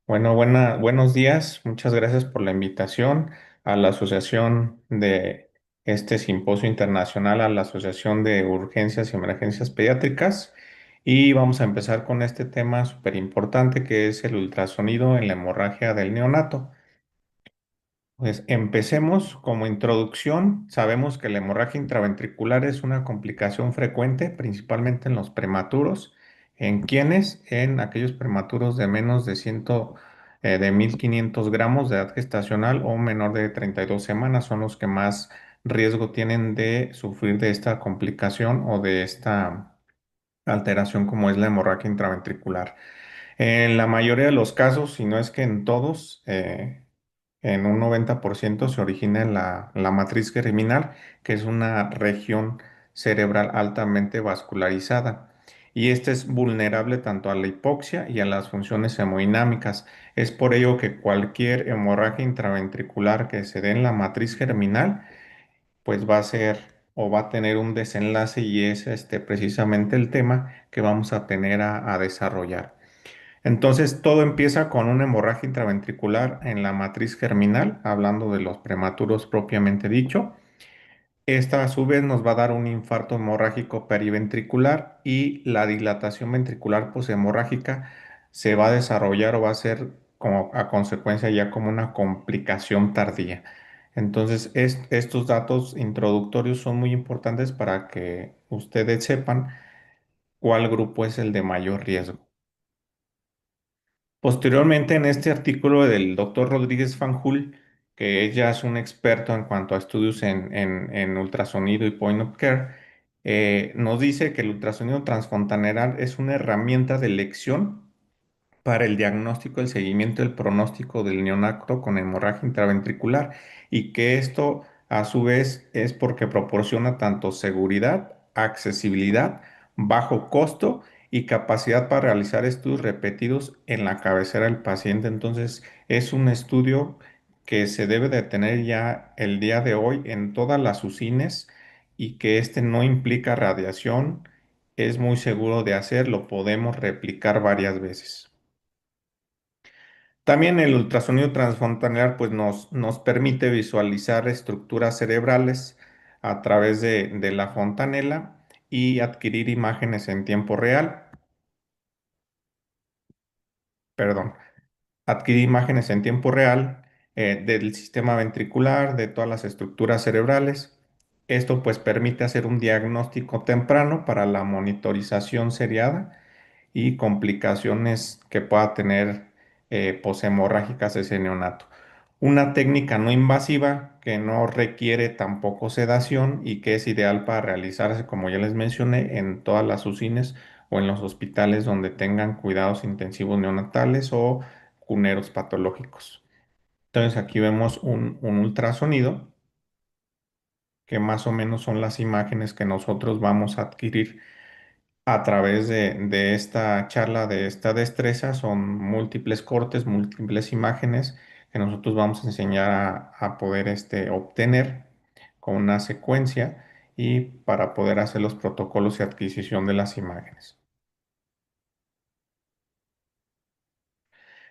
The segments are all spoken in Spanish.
Bueno, buenos días. Muchas gracias por la invitación a la Asociación de este Simposio Internacional, a la Asociación de Urgencias y Emergencias Pediátricas. Y vamos a empezar con este tema súper importante que es el ultrasonido en la hemorragia del neonato. Pues empecemos como introducción. Sabemos que la hemorragia intraventricular es una complicación frecuente, principalmente en los prematuros. ¿En quiénes? En aquellos prematuros de menos de 1500 gramos de edad gestacional o menor de 32 semanas son los que más riesgo tienen de sufrir de esta complicación o de esta alteración como es la hemorragia intraventricular. En la mayoría de los casos, si no es que en todos, en un 90% se origina en la matriz germinal, que es una región cerebral altamente vascularizada. Y esta es vulnerable tanto a la hipoxia y a las funciones hemodinámicas. Es por ello que cualquier hemorragia intraventricular que se dé en la matriz germinal, pues va a ser o va a tener un desenlace y es precisamente el tema que vamos a tener a desarrollar. Entonces, todo empieza con una hemorragia intraventricular en la matriz germinal, hablando de los prematuros propiamente dicho. Esta a su vez nos va a dar un infarto hemorrágico periventricular y la dilatación ventricular poshemorrágica se va a desarrollar o va a ser como a consecuencia ya como una complicación tardía. Entonces, estos datos introductorios son muy importantes para que ustedes sepan cuál grupo es el de mayor riesgo. Posteriormente, en este artículo del doctor Rodríguez Fanjul, que ella es un experto en cuanto a estudios en ultrasonido y point of care, nos dice que el ultrasonido transfontaneral es una herramienta de elección para el diagnóstico, el seguimiento, el pronóstico del neonato con hemorragia intraventricular y que esto a su vez es porque proporciona tanto seguridad, accesibilidad, bajo costo y capacidad para realizar estudios repetidos en la cabecera del paciente. Entonces es un estudio que se debe de tener ya el día de hoy en todas las UCINes y que este no implica radiación, es muy seguro de hacer, lo podemos replicar varias veces. También el ultrasonido transfontaneal pues nos permite visualizar estructuras cerebrales a través de la fontanela y adquirir imágenes en tiempo real, perdón, adquirir imágenes en tiempo real del sistema ventricular, de todas las estructuras cerebrales. Esto pues permite hacer un diagnóstico temprano para la monitorización seriada y complicaciones que pueda tener poshemorrágicas ese neonato. Una técnica no invasiva que no requiere tampoco sedación y que es ideal para realizarse, como ya les mencioné, en todas las UCINes o en los hospitales donde tengan cuidados intensivos neonatales o cuneros patológicos. Entonces aquí vemos un ultrasonido que más o menos son las imágenes que nosotros vamos a adquirir a través de esta charla, de esta destreza. Son múltiples cortes, múltiples imágenes que nosotros vamos a enseñar a poder obtener con una secuencia y para poder hacer los protocolos y adquisición de las imágenes.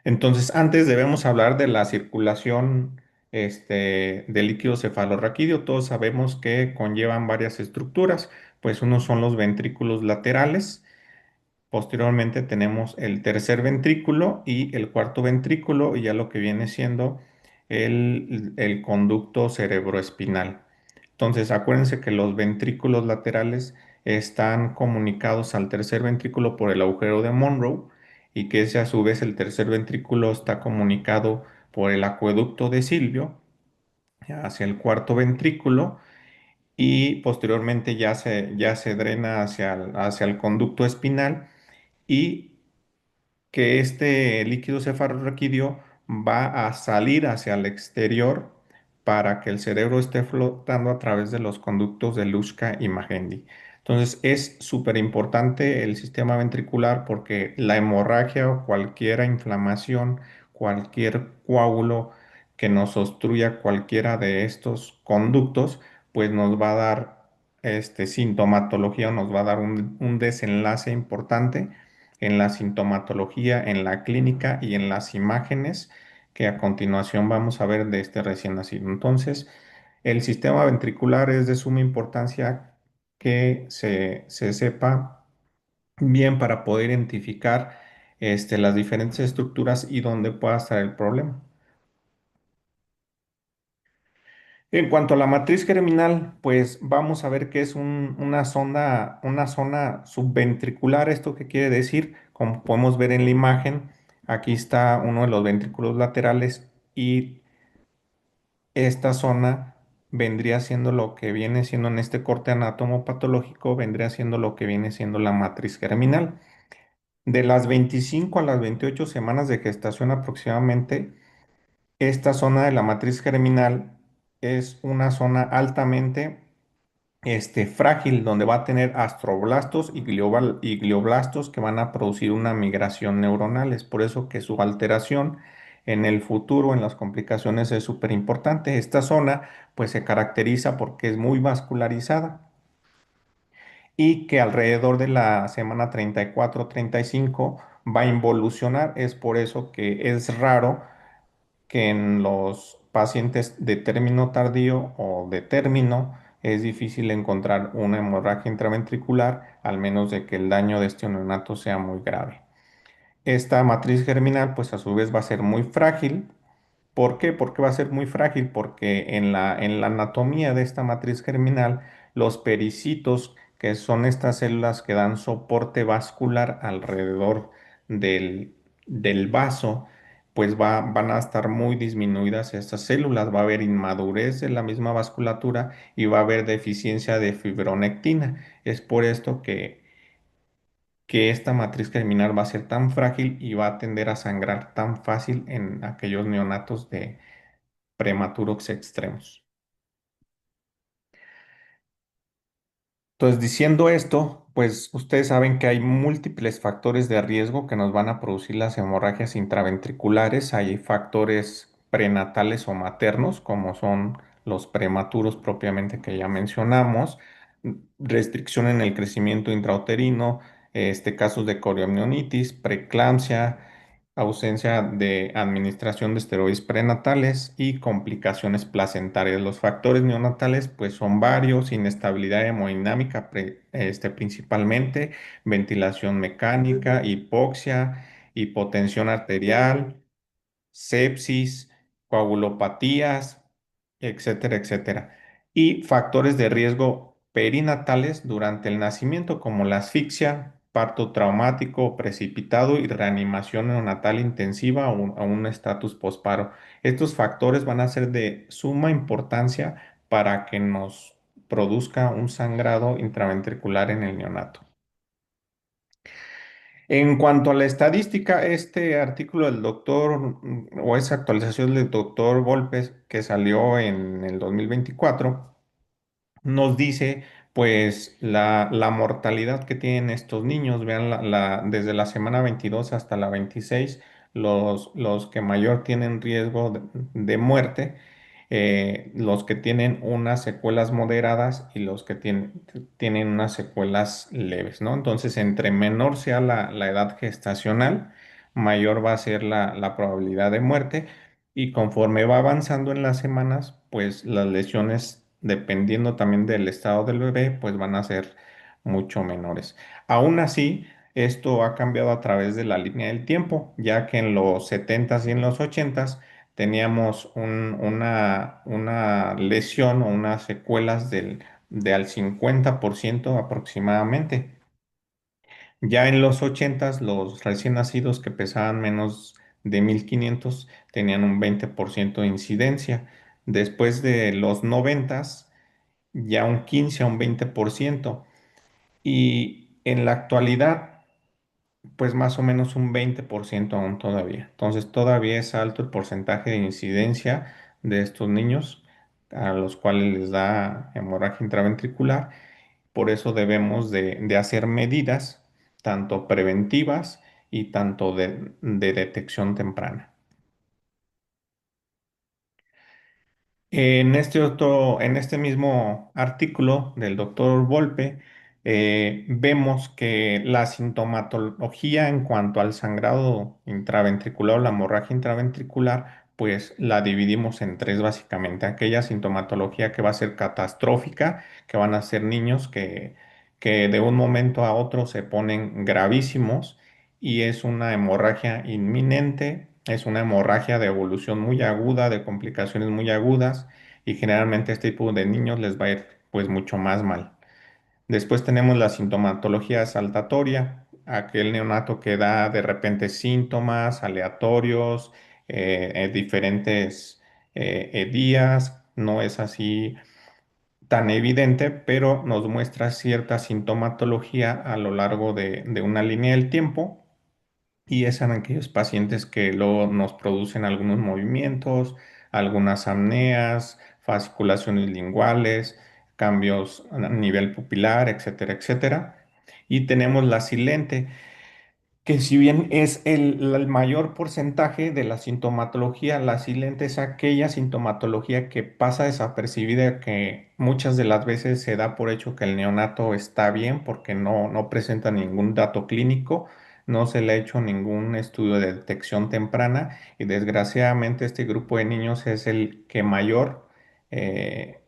Entonces, antes debemos hablar de la circulación del líquido cefalorraquídeo. Todos sabemos que conllevan varias estructuras, pues unos son los ventrículos laterales. Posteriormente tenemos el tercer ventrículo y el cuarto ventrículo y ya lo que viene siendo el conducto cerebroespinal. Entonces, acuérdense que los ventrículos laterales están comunicados al tercer ventrículo por el agujero de Monroe y que ese a su vez el tercer ventrículo está comunicado por el acueducto de Silvio hacia el cuarto ventrículo y posteriormente ya se drena hacia el conducto espinal y que este líquido cefalorraquídeo va a salir hacia el exterior para que el cerebro esté flotando a través de los conductos de Luschka y Magendie. Entonces es súper importante el sistema ventricular porque la hemorragia o cualquier inflamación, cualquier coágulo que nos obstruya cualquiera de estos conductos, pues nos va a dar sintomatología, nos va a dar un desenlace importante en la sintomatología, en la clínica y en las imágenes que a continuación vamos a ver de este recién nacido. Entonces, el sistema ventricular es de suma importancia que se sepa bien para poder identificar las diferentes estructuras y dónde pueda estar el problema. En cuanto a la matriz germinal, pues vamos a ver que es una zona subventricular. ¿Esto qué quiere decir? Como podemos ver en la imagen, aquí está uno de los ventrículos laterales y esta zona vendría siendo lo que viene siendo en este corte anatomopatológico, vendría siendo lo que viene siendo la matriz germinal. De las 25 a las 28 semanas de gestación aproximadamente, esta zona de la matriz germinal es una zona altamente frágil, donde va a tener astroblastos y y glioblastos que van a producir una migración neuronal. Es por eso que su alteración en el futuro, en las complicaciones, es súper importante. Esta zona, pues, se caracteriza porque es muy vascularizada y que alrededor de la semana 34-35 va a involucionar. Es por eso que es raro que en los pacientes de término tardío o de término es difícil encontrar una hemorragia intraventricular, al menos de que el daño de este neonato sea muy grave. Esta matriz germinal, pues a su vez va a ser muy frágil. ¿Por qué? Porque va a ser muy frágil, porque en la anatomía de esta matriz germinal, los pericitos, que son estas células que dan soporte vascular alrededor del, del vaso, pues van a estar muy disminuidas estas células, va a haber inmadurez de la misma vasculatura y va a haber deficiencia de fibronectina. Es por esto que esta matriz germinal va a ser tan frágil y va a tender a sangrar tan fácil en aquellos neonatos de prematuros extremos. Entonces, diciendo esto, pues ustedes saben que hay múltiples factores de riesgo que nos van a producir las hemorragias intraventriculares. Hay factores prenatales o maternos, como son los prematuros propiamente que ya mencionamos, restricción en el crecimiento intrauterino, casos de coriomionitis, preeclampsia, ausencia de administración de esteroides prenatales y complicaciones placentarias. Los factores neonatales pues son varios: inestabilidad hemodinámica principalmente, ventilación mecánica, hipoxia, hipotensión arterial, sepsis, coagulopatías, etcétera, etcétera. Y factores de riesgo perinatales durante el nacimiento, como la asfixia, parto traumático o precipitado y reanimación neonatal intensiva a un estatus posparo. Estos factores van a ser de suma importancia para que nos produzca un sangrado intraventricular en el neonato. En cuanto a la estadística, este artículo del doctor o esa actualización del doctor Volpes que salió en el 2024 nos dice pues la mortalidad que tienen estos niños. Vean, desde la semana 22 hasta la 26, los que mayor tienen riesgo de muerte, los que tienen unas secuelas moderadas y los que tienen unas secuelas leves, ¿no? Entonces, entre menor sea la edad gestacional, mayor va a ser la probabilidad de muerte. Y conforme va avanzando en las semanas, pues las lesiones, dependiendo también del estado del bebé, pues van a ser mucho menores. Aún así, esto ha cambiado a través de la línea del tiempo, ya que en los 70s y en los 80s teníamos una lesión o unas secuelas de al 50% aproximadamente. Ya en los 80s, los recién nacidos que pesaban menos de 1500 tenían un 20% de incidencia. Después de los 90s, ya un 15 a un 20%. Y en la actualidad, pues más o menos un 20% aún todavía. Entonces todavía es alto el porcentaje de incidencia de estos niños a los cuales les da hemorragia intraventricular. Por eso debemos de hacer medidas tanto preventivas y tanto de detección temprana. En este mismo artículo del doctor Volpe, vemos que la sintomatología en cuanto al sangrado intraventricular o la hemorragia intraventricular, pues la dividimos en tres básicamente. Aquella sintomatología que va a ser catastrófica, que van a ser niños que de un momento a otro se ponen gravísimos y es una hemorragia inminente, es una hemorragia de evolución muy aguda, de complicaciones muy agudas y generalmente este tipo de niños les va a ir pues mucho más mal. Después tenemos la sintomatología saltatoria, aquel neonato que da de repente síntomas aleatorios, diferentes días, no es así tan evidente, pero nos muestra cierta sintomatología a lo largo de una línea del tiempo y es en aquellos pacientes que luego nos producen algunos movimientos, algunas apneas, fasciculaciones linguales, cambios a nivel pupilar, etcétera, etcétera. Y tenemos la silente, que si bien es el mayor porcentaje de la sintomatología, la silente es aquella sintomatología que pasa desapercibida, que muchas de las veces se da por hecho que el neonato está bien porque no presenta ningún dato clínico, no se le ha hecho ningún estudio de detección temprana y desgraciadamente este grupo de niños es el que eh,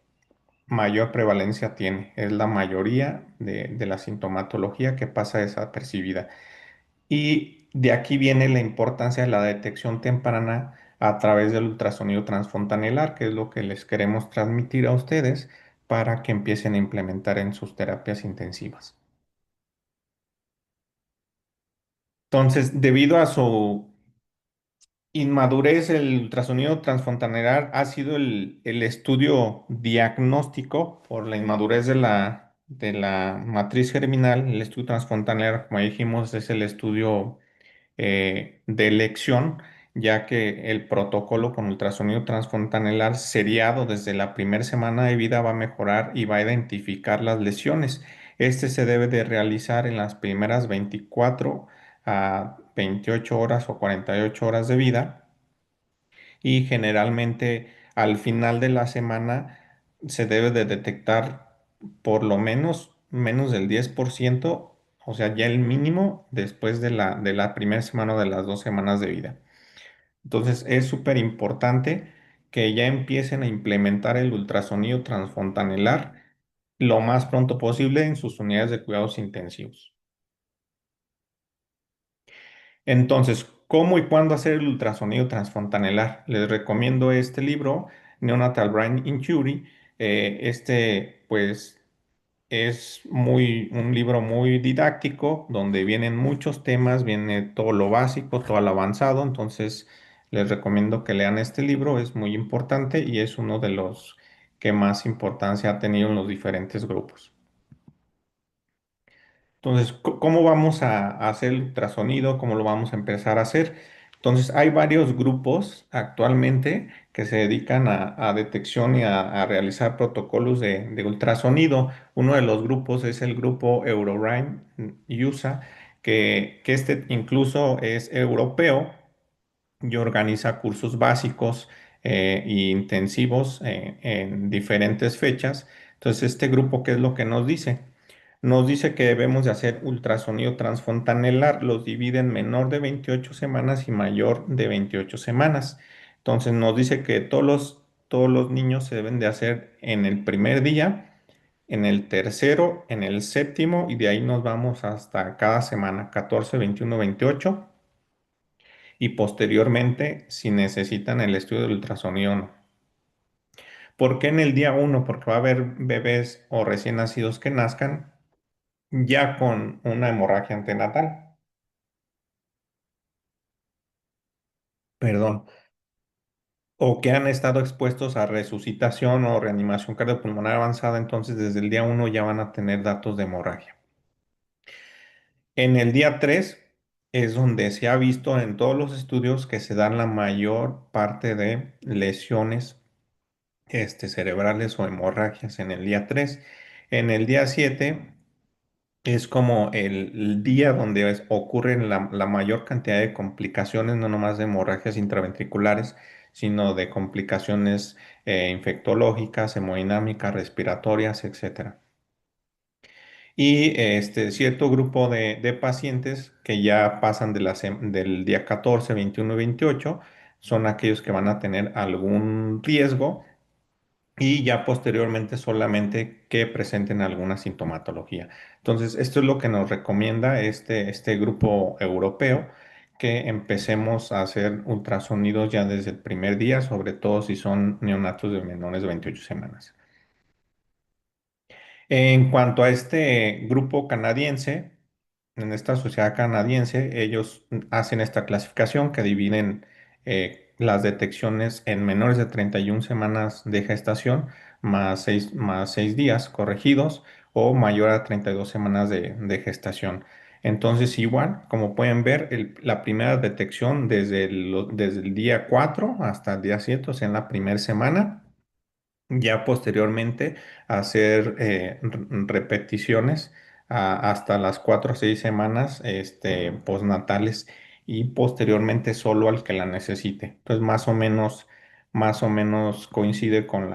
mayor prevalencia tiene, es la mayoría de la sintomatología que pasa desapercibida. Y de aquí viene la importancia de la detección temprana a través del ultrasonido transfontanelar, que es lo que les queremos transmitir a ustedes para que empiecen a implementar en sus terapias intensivas. Entonces, debido a su inmadurez, el ultrasonido transfontanelar ha sido el estudio diagnóstico por la inmadurez de la matriz germinal. El estudio transfontanelar, como dijimos, es el estudio de elección, ya que el protocolo con ultrasonido transfontanelar seriado desde la primera semana de vida va a mejorar y va a identificar las lesiones. Este se debe de realizar en las primeras 24 a 28 horas o 48 horas de vida y generalmente al final de la semana se debe de detectar por lo menos del 10%, o sea, ya el mínimo después de la primera semana o de las 2 semanas de vida. Entonces es súper importante que ya empiecen a implementar el ultrasonido transfontanelar lo más pronto posible en sus unidades de cuidados intensivos. Entonces, ¿cómo y cuándo hacer el ultrasonido transfontanelar? Les recomiendo este libro, Neonatal Brain Injury. Pues, es un libro muy didáctico, donde vienen muchos temas, viene todo lo básico, todo lo avanzado. Entonces, les recomiendo que lean este libro, es muy importante y es uno de los que más importancia ha tenido en los diferentes grupos. Entonces, ¿cómo vamos a hacer el ultrasonido? ¿Cómo lo vamos a empezar a hacer? Entonces, hay varios grupos actualmente que se dedican a detección y a realizar protocolos de ultrasonido. Uno de los grupos es el grupo Eurorime USA, que este incluso es europeo y organiza cursos básicos e intensivos en diferentes fechas. Entonces, este grupo, ¿qué es lo que nos dice? Nos dice que debemos de hacer ultrasonido transfontanelar, los divide en menor de 28 semanas y mayor de 28 semanas. Entonces nos dice que todos los niños se deben de hacer en el primer día, en el tercero, en el séptimo y de ahí nos vamos hasta cada semana, 14, 21, 28 y posteriormente si necesitan el estudio del ultrasonido o no. ¿Por qué en el día uno? Porque va a haber bebés o recién nacidos que nazcan ya con una hemorragia antenatal, perdón, o que han estado expuestos a resucitación o reanimación cardiopulmonar avanzada, entonces desde el día uno ya van a tener datos de hemorragia. En el día 3 es donde se ha visto en todos los estudios que se dan la mayor parte de lesiones cerebrales o hemorragias en el día 3. En el día 7 es como el día donde ocurren la mayor cantidad de complicaciones, no nomás de hemorragias intraventriculares, sino de complicaciones infectológicas, hemodinámicas, respiratorias, etcétera. Y cierto grupo de pacientes que ya pasan de del día 14, 21 y 28 son aquellos que van a tener algún riesgo y ya posteriormente solamente que presenten alguna sintomatología. Entonces, esto es lo que nos recomienda este grupo europeo, que empecemos a hacer ultrasonidos ya desde el primer día, sobre todo si son neonatos de menores de 28 semanas. En cuanto a este grupo canadiense, en esta sociedad canadiense, ellos hacen esta clasificación que dividen las detecciones en menores de 31 semanas de gestación más 6 días corregidos o mayor a 32 semanas de gestación. Entonces, igual, como pueden ver, la primera detección desde el día 4 hasta el día 7, o sea, en la primera semana. Ya posteriormente hacer repeticiones hasta las 4 o 6 semanas postnatales y posteriormente solo al que la necesite. Entonces más o menos coincide con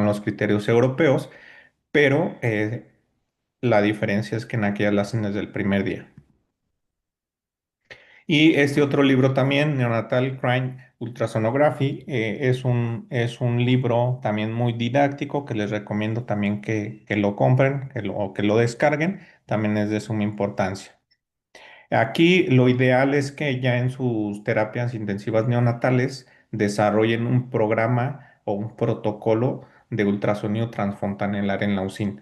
los criterios europeos, pero la diferencia es que en aquellas la hacen desde el primer día. Y este otro libro también, Neonatal Crime Ultrasonography, es un libro también muy didáctico que les recomiendo también que lo compren o que lo descarguen, también es de suma importancia. Aquí lo ideal es que ya en sus terapias intensivas neonatales desarrollen un programa o un protocolo de ultrasonido transfontanelar en la UCIN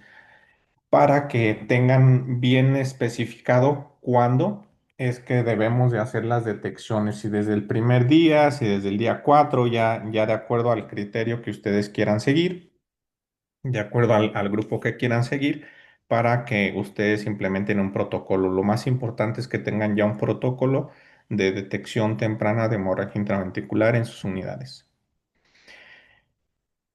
para que tengan bien especificado cuándo es que debemos de hacer las detecciones, si desde el primer día, si desde el día 4, ya de acuerdo al criterio que ustedes quieran seguir, de acuerdo al grupo que quieran seguir, para que ustedes implementen un protocolo. Lo más importante es que tengan ya un protocolo de detección temprana de hemorragia intraventricular en sus unidades.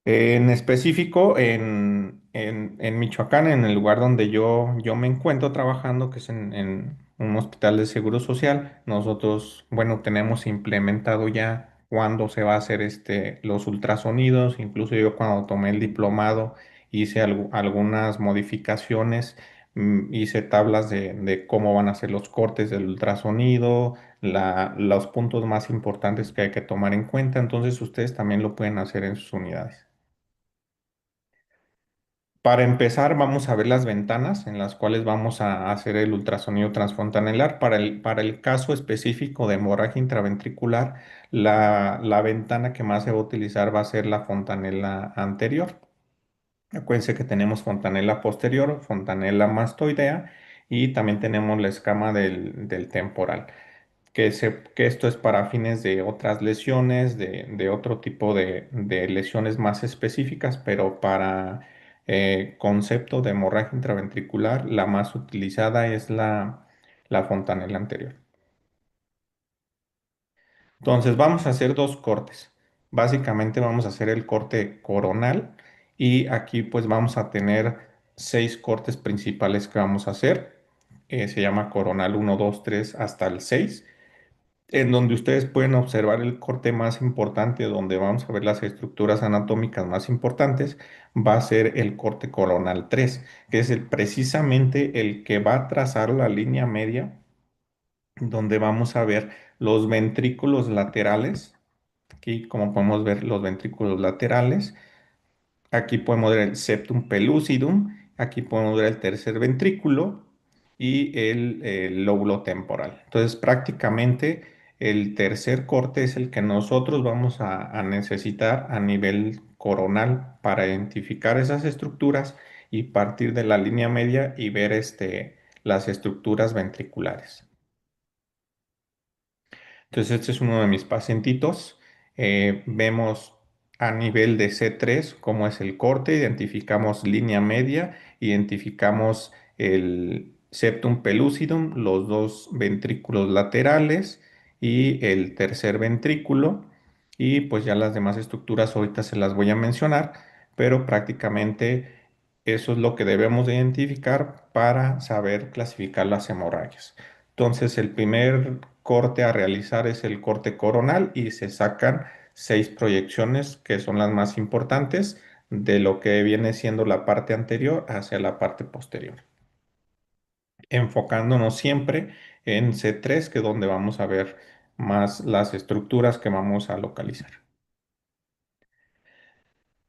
En específico, en Michoacán, en el lugar donde yo me encuentro trabajando, que es en un hospital de seguro social, nosotros, bueno, tenemos implementado ya cuándo se va a hacer los ultrasonidos. Incluso yo cuando tomé el diplomado hice algunas modificaciones, hice tablas de cómo van a ser los cortes del ultrasonido, los puntos más importantes que hay que tomar en cuenta. Entonces, ustedes también lo pueden hacer en sus unidades. Para empezar, vamos a ver las ventanas en las cuales vamos a hacer el ultrasonido transfontanelar. Para el caso específico de hemorragia intraventricular, la ventana que más se va a utilizar va a ser la fontanela anterior. Acuérdense que tenemos fontanela posterior, fontanela mastoidea y también tenemos la escama del temporal, que esto es para fines de otras lesiones, de otro tipo de lesiones más específicas, pero para concepto de hemorragia intraventricular, la más utilizada es la fontanela anterior. Entonces vamos a hacer dos cortes. Básicamente vamos a hacer el corte coronal y aquí pues vamos a tener 6 cortes principales que vamos a hacer. Se llama coronal uno, 2, 3 hasta el 6, en donde ustedes pueden observar el corte más importante, donde vamos a ver las estructuras anatómicas más importantes. Va a ser el corte coronal 3, que es precisamente el que va a trazar la línea media, donde vamos a ver los ventrículos laterales. Aquí, como podemos ver, los ventrículos laterales. Aquí podemos ver el septum pellucidum, aquí podemos ver el tercer ventrículo y el lóbulo temporal. Entonces, prácticamente el tercer corte es el que nosotros vamos a necesitar a nivel coronal para identificar esas estructuras y partir de la línea media y ver las estructuras ventriculares. Entonces, este es uno de mis pacientitos. Vemos a nivel de C3 cómo es el corte, identificamos línea media, identificamos el septum pellucidum, los dos ventrículos laterales y el tercer ventrículo. Y pues ya las demás estructuras ahorita se las voy a mencionar, pero prácticamente eso es lo que debemos de identificar para saber clasificar las hemorragias. Entonces, el primer corte a realizar es el corte coronal y se sacan 6 proyecciones que son las más importantes de lo que viene siendo la parte anterior hacia la parte posterior, enfocándonos siempre en C3, que es donde vamos a ver más las estructuras que vamos a localizar.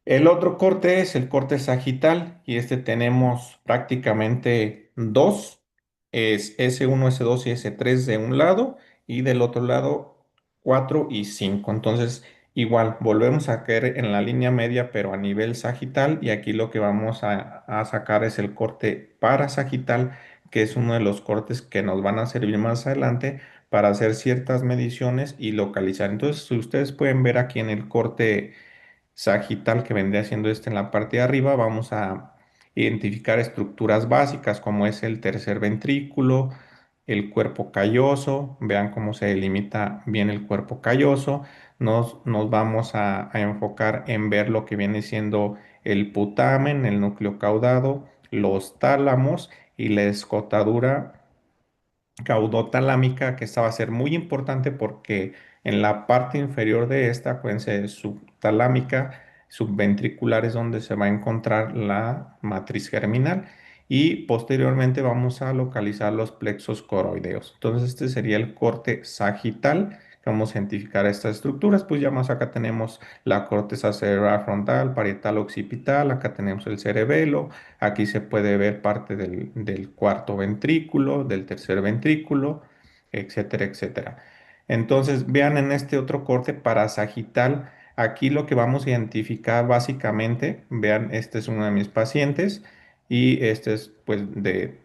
El otro corte es el corte sagital y este tenemos prácticamente dos, es S1, S2 y S3 de un lado y del otro lado 4 y 5. Entonces igual volvemos a caer en la línea media pero a nivel sagital y aquí lo que vamos a sacar es el corte parasagital, que es uno de los cortes que nos van a servir más adelante para hacer ciertas mediciones y localizar. Entonces si ustedes pueden ver aquí en el corte sagital que vendría siendo este en la parte de arriba, vamos a identificar estructuras básicas como es el tercer ventrículo, el cuerpo calloso, vean cómo se delimita bien el cuerpo calloso, nos vamos a enfocar en ver lo que viene siendo el putamen, el núcleo caudado, los tálamos y la escotadura caudotalámica, que esta va a ser muy importante porque en la parte inferior de esta, acuérdense, subtalámica, subventricular es donde se va a encontrar la matriz germinal y posteriormente vamos a localizar los plexos coroideos. Entonces este sería el corte sagital. Vamos a identificar estas estructuras, pues ya más acá tenemos la corteza cerebral frontal, parietal occipital, acá tenemos el cerebelo. Aquí se puede ver parte del cuarto ventrículo, del tercer ventrículo, etcétera, etcétera. Entonces, vean en este otro corte parasagital, aquí lo que vamos a identificar básicamente, vean, este es uno de mis pacientes y este es pues del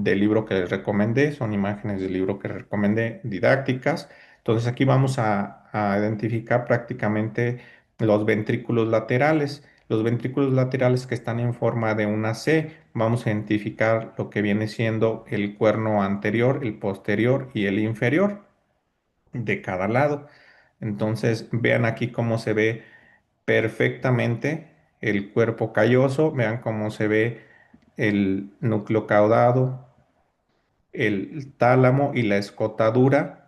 libro que les recomendé, son imágenes del libro que recomendé, didácticas. Entonces, aquí vamos a identificar prácticamente los ventrículos laterales. Los ventrículos laterales que están en forma de una C, vamos a identificar lo que viene siendo el cuerno anterior, el posterior y el inferior de cada lado. Entonces, vean aquí cómo se ve perfectamente el cuerpo calloso, vean cómo se ve el núcleo caudado, el tálamo y la escotadura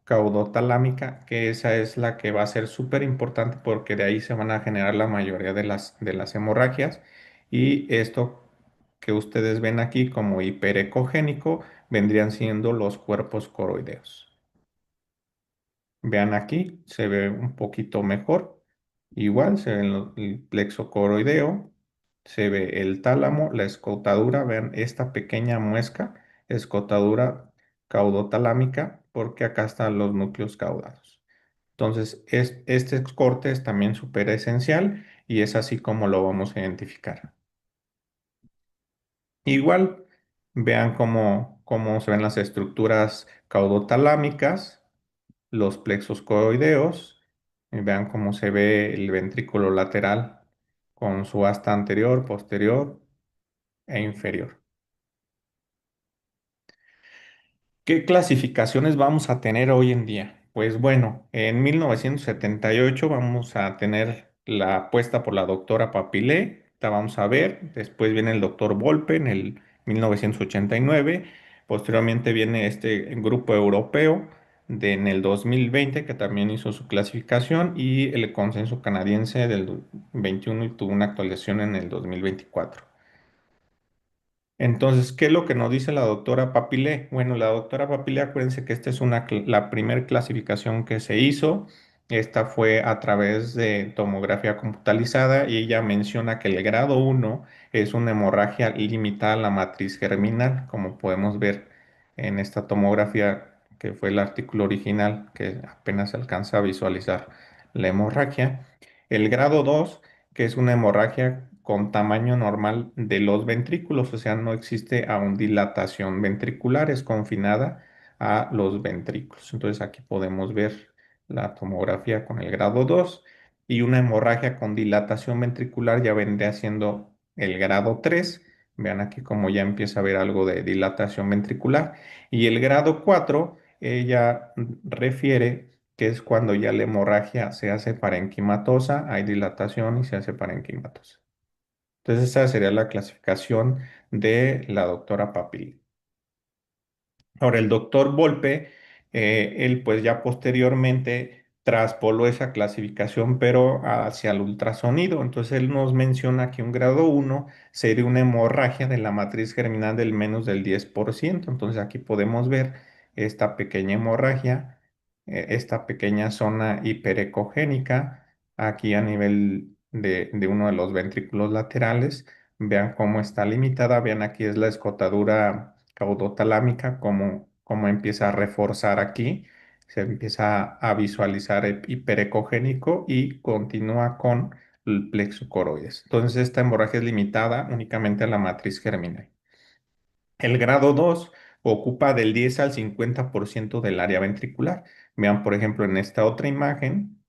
caudotalámica, que esa es la que va a ser súper importante porque de ahí se van a generar la mayoría de las hemorragias. Y esto que ustedes ven aquí como hiperecogénico vendrían siendo los cuerpos coroideos. Vean aquí, se ve un poquito mejor. Igual se ve el plexo coroideo, se ve el tálamo, la escotadura. Vean esta pequeña muesca, escotadura caudotalámica, porque acá están los núcleos caudados. Entonces, este corte es también súper esencial y es así como lo vamos a identificar. Igual, vean cómo se ven las estructuras caudotalámicas, los plexos coroideos, y vean cómo se ve el ventrículo lateral con su asta anterior, posterior e inferior. ¿Qué clasificaciones vamos a tener hoy en día? Pues bueno, en 1978 vamos a tener la apuesta por la doctora Papilé, la vamos a ver, después viene el doctor Volpe en el 1989, posteriormente viene este grupo europeo en el 2020 que también hizo su clasificación y el consenso canadiense del 21 y tuvo una actualización en el 2024. Entonces, ¿qué es lo que nos dice la doctora Papilé? Bueno, la doctora Papilé, acuérdense que esta es la primera clasificación que se hizo. Esta fue a través de tomografía computarizada y ella menciona que el grado uno es una hemorragia limitada a la matriz germinal, como podemos ver en esta tomografía, que fue el artículo original, que apenas se alcanza a visualizar la hemorragia. El grado 2 que es una hemorragia con tamaño normal de los ventrículos, o sea, no existe aún dilatación ventricular, es confinada a los ventrículos. Entonces aquí podemos ver la tomografía con el grado 2 y una hemorragia con dilatación ventricular ya vendría siendo el grado 3. Vean aquí como ya empieza a haber algo de dilatación ventricular. Y el grado 4 ella refiere que es cuando ya la hemorragia se hace parenquimatosa, hay dilatación y se hace parenquimatosa. Entonces, esa sería la clasificación de la doctora Papili. Ahora, el doctor Volpe, él pues ya posteriormente traspoló esa clasificación, pero hacia el ultrasonido. Entonces él nos menciona que un grado uno sería una hemorragia de la matriz germinal del menos del 10%. Entonces aquí podemos ver esta pequeña hemorragia, esta pequeña zona hiperecogénica, aquí a nivel de uno de los ventrículos laterales. Vean cómo está limitada, vean aquí es la escotadura caudotalámica, cómo empieza a reforzar aquí, se empieza a visualizar hiperecogénico y continúa con el plexo coroides. Entonces, esta hemorragia es limitada únicamente a la matriz germinal. El grado 2 ocupa del 10 al 50% del área ventricular. Vean, por ejemplo, en esta otra imagen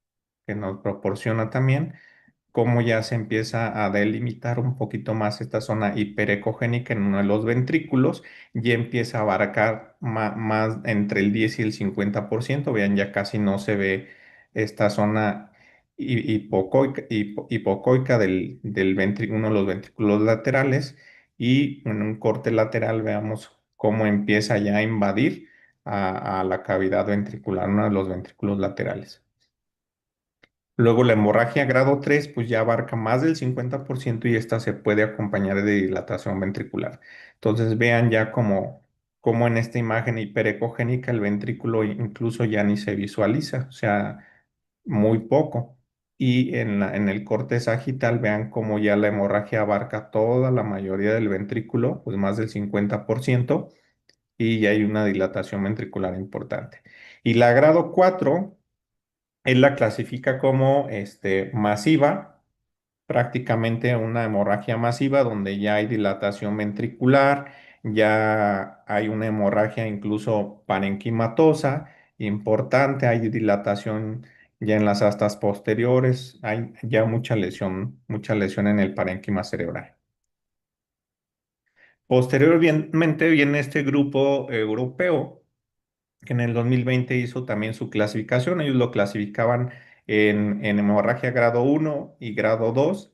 que nos proporciona también cómo ya se empieza a delimitar un poquito más esta zona hiperecogénica en uno de los ventrículos, ya empieza a abarcar más, entre el 10 y el 50%. Vean, ya casi no se ve esta zona hipocoica uno de los ventrículos laterales, y en un corte lateral veamos cómo empieza ya a invadir a la cavidad ventricular, uno de los ventrículos laterales. Luego la hemorragia grado 3 pues ya abarca más del 50% y esta se puede acompañar de dilatación ventricular. Entonces vean ya como en esta imagen hiperecogénica el ventrículo incluso ya ni se visualiza, o sea, muy poco. Y en el corte sagital vean cómo ya la hemorragia abarca toda la mayoría del ventrículo, pues más del 50%, y ya hay una dilatación ventricular importante. Y la grado 4 él la clasifica como masiva, prácticamente una hemorragia masiva donde ya hay dilatación ventricular, ya hay una hemorragia incluso parenquimatosa importante, hay dilatación ya en las astas posteriores, hay ya mucha lesión en el parénquima cerebral. Posteriormente viene este grupo europeo que en el 2020 hizo también su clasificación. Ellos lo clasificaban en hemorragia grado uno y grado 2,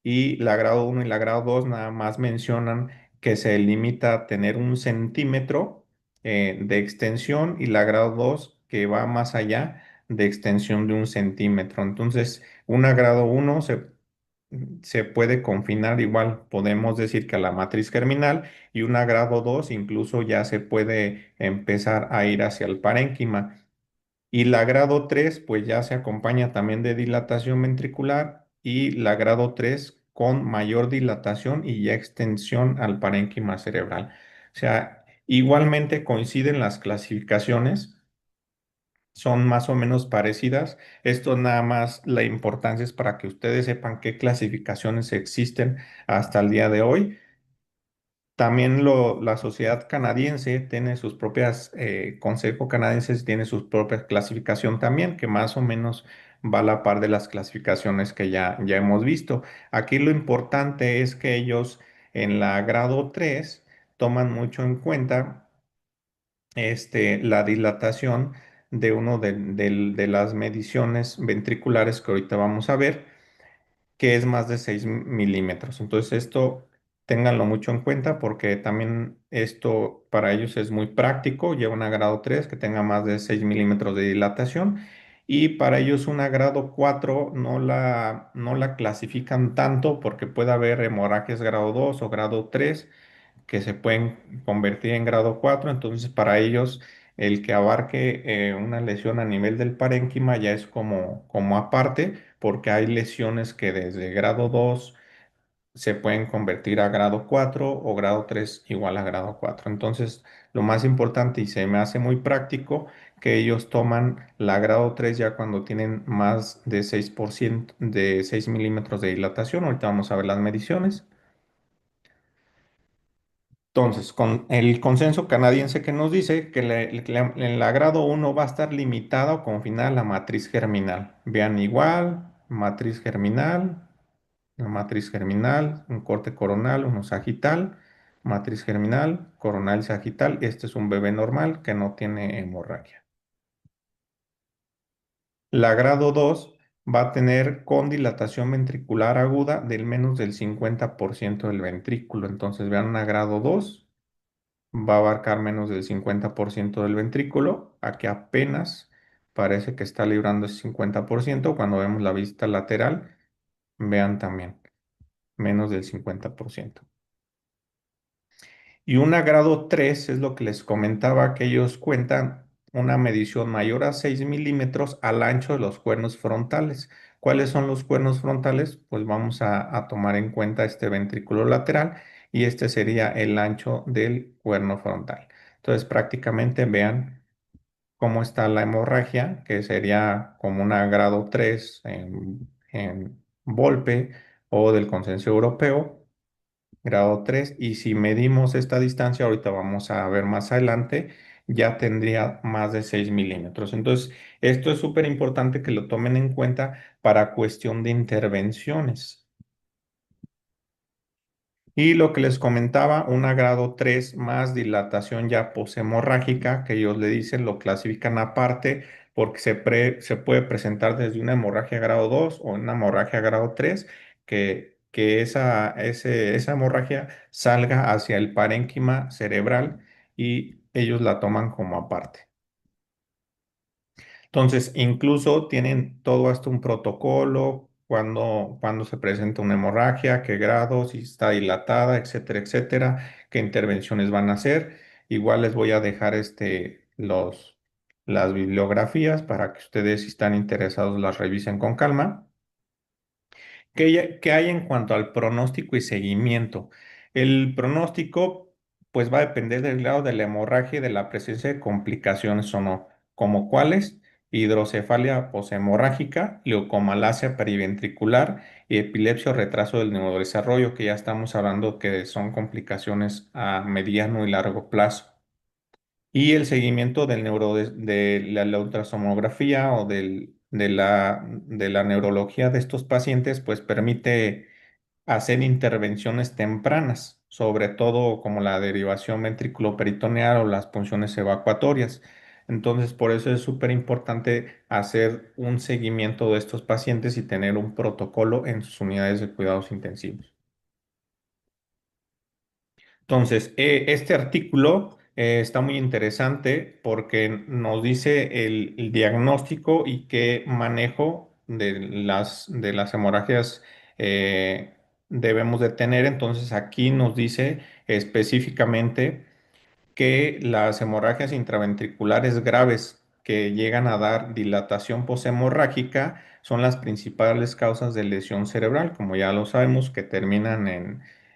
y la grado uno y la grado 2 nada más mencionan que se limita a tener 1 centímetro de extensión, y la grado 2 que va más allá de extensión de 1 centímetro. Entonces, una grado uno se puede confinar igual, podemos decir que a la matriz germinal, y una grado 2 incluso ya se puede empezar a ir hacia el parénquima. Y la grado 3 pues ya se acompaña también de dilatación ventricular, y la grado 3 con mayor dilatación y ya extensión al parénquima cerebral. O sea, igualmente coinciden las clasificaciones, son más o menos parecidas. Esto nada más la importancia es para que ustedes sepan qué clasificaciones existen hasta el día de hoy. También la sociedad canadiense tiene sus propias, Consejo canadiense tiene su propia clasificación también, que más o menos va a la par de las clasificaciones que ya hemos visto. Aquí lo importante es que ellos en la grado 3 toman mucho en cuenta la dilatación de uno de las mediciones ventriculares que ahorita vamos a ver, que es más de 6 milímetros. Entonces esto ténganlo mucho en cuenta porque también esto para ellos es muy práctico. Lleva una grado 3 que tenga más de 6 milímetros de dilatación, y para ellos una grado 4 no la clasifican tanto porque puede haber hemorragias grado 2 o grado 3 que se pueden convertir en grado 4. Entonces para ellos el que abarque una lesión a nivel del parénquima ya es como aparte, porque hay lesiones que desde grado 2 se pueden convertir a grado 4 o grado 3 igual a grado 4. Entonces, lo más importante y se me hace muy práctico que ellos toman la grado 3 ya cuando tienen más de 6% de 6 milímetros de dilatación. Ahorita vamos a ver las mediciones. Entonces, con el consenso canadiense que nos dice que en la grado uno va a estar limitada o confinada la matriz germinal. Vean igual, matriz germinal, un corte coronal, uno sagital, matriz germinal, coronal y sagital. Este es un bebé normal que no tiene hemorragia. La grado 2 va a tener con dilatación ventricular aguda del menos del 50% del ventrículo. Entonces, vean una grado 2 va a abarcar menos del 50% del ventrículo, a que apenas parece que está librando ese 50%. Cuando vemos la vista lateral, vean también, menos del 50%. Y una grado 3 es lo que les comentaba, que ellos cuentan una medición mayor a 6 milímetros al ancho de los cuernos frontales. ¿Cuáles son los cuernos frontales? Pues vamos a tomar en cuenta este ventrículo lateral y este sería el ancho del cuerno frontal. Entonces prácticamente vean cómo está la hemorragia, que sería como una grado 3 en Volpe o del consenso europeo grado 3. Y si medimos esta distancia, ahorita vamos a ver más adelante, ya tendría más de 6 milímetros. Entonces, esto es súper importante que lo tomen en cuenta para cuestión de intervenciones. Y lo que les comentaba, una grado 3 más dilatación ya poshemorrágica, que ellos le dicen, lo clasifican aparte porque se puede presentar desde una hemorragia grado 2 o una hemorragia grado 3, que esa hemorragia salga hacia el parénquima cerebral y ellos la toman como aparte. Entonces, incluso tienen todo hasta un protocolo, cuando se presenta una hemorragia, qué grado, si está dilatada, etcétera, etcétera, qué intervenciones van a hacer. Igual les voy a dejar las bibliografías para que ustedes, si están interesados, las revisen con calma. ¿Qué hay en cuanto al pronóstico y seguimiento? El pronóstico, pues va a depender del grado de la hemorragia y de la presencia de complicaciones o no, como cuáles: hidrocefalia poshemorrágica, leucomalacia periventricular y epilepsia o retraso del neurodesarrollo, que ya estamos hablando que son complicaciones a mediano y largo plazo. Y el seguimiento de la ultrasonografía o de la neurología de estos pacientes, pues permite hacer intervenciones tempranas, sobre todo como la derivación ventriculoperitoneal o las punciones evacuatorias. Entonces, por eso es súper importante hacer un seguimiento de estos pacientes y tener un protocolo en sus unidades de cuidados intensivos. Entonces, este artículo está muy interesante porque nos dice el diagnóstico y qué manejo de las hemorragias debemos de tener. Entonces, aquí nos dice específicamente que las hemorragias intraventriculares graves que llegan a dar dilatación poshemorrágica son las principales causas de lesión cerebral, como ya lo sabemos, que terminan